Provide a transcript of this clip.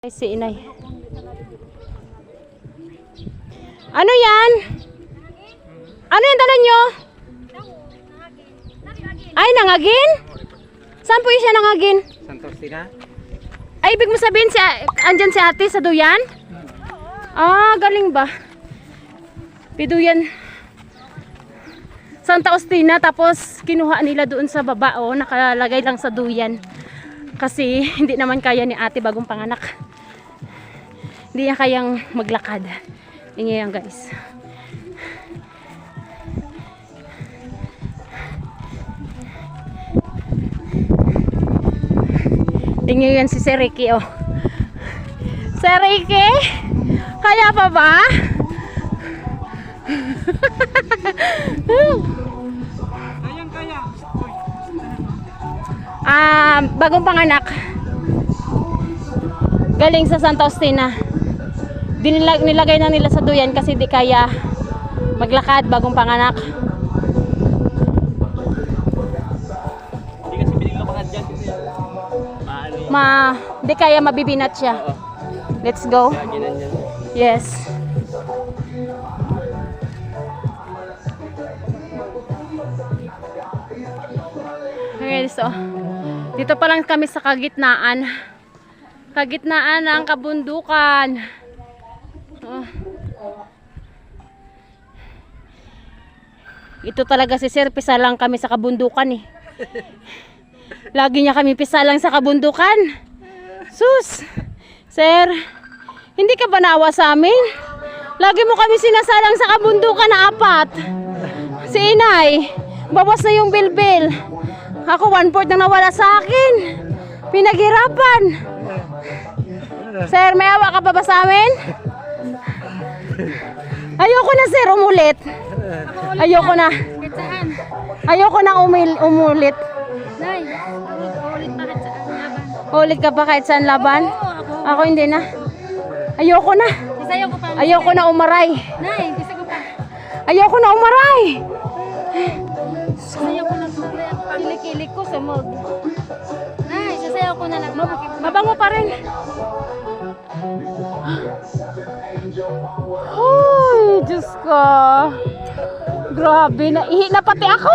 Si inay. Ano yan? Ano yung dala nyo? Ay, nangagin? Saan po siya nangagin? Santos Tina? Ay, ibig mo sabihin andyan si ate sa duyan? Ah, galing ba? Piduyan. Santa Ostina, tapos kinuha nila doon sa baba, oh, nakalagay lang sa duyan. Kasi hindi naman kaya ni ate bagong panganak. Hindi niya kayang maglakad. Yan guys. Tingnan yan si Sir Ricky, oh. Sir Ricky? Kaya pa ba? Kaya. Bagong panganak. Galing sa Santa Ostina. Nilagay na nila sa duyan kasi di kaya maglakad bagong panganak. Hindi kasi biniglakan dyan. Di kaya mabibinat siya. Let's go. Yes. Okay, so dito pa lang kami sa kagitnaan ng kabundukan. Oh. Ito talaga si Sir, pisa lang kami sa kabundukan eh. Lagi niya kami pisa lang sa kabundukan. Sus! Sir, hindi ka ba naawa sa amin? Lagi mo kami sinasalang sa kabundukan na 4. Si inay, bawas na yung bilbil. Ako 1/4 na nawala sa akin. Pinaghirapan. Sir, may awa ka pa ba sa amin? Ayoko na, sir, umulit. Ayoko na. Ayoko na umulit. Nay, ulit pa kahit saan laban. Ulit ka pa kahit saan laban? Ako hindi na. Ayoko na. Isayaw ko pa. Ayoko na umaray. Nay, isa ko pa. Ayoko na umaray. Sasayaw ko lang sa Kilik-kilik ko sa mag. Nay, sasayaw ko na lang. Mabango pa rin. Uy, Diyos ko. Grabe, naihi na pati ako.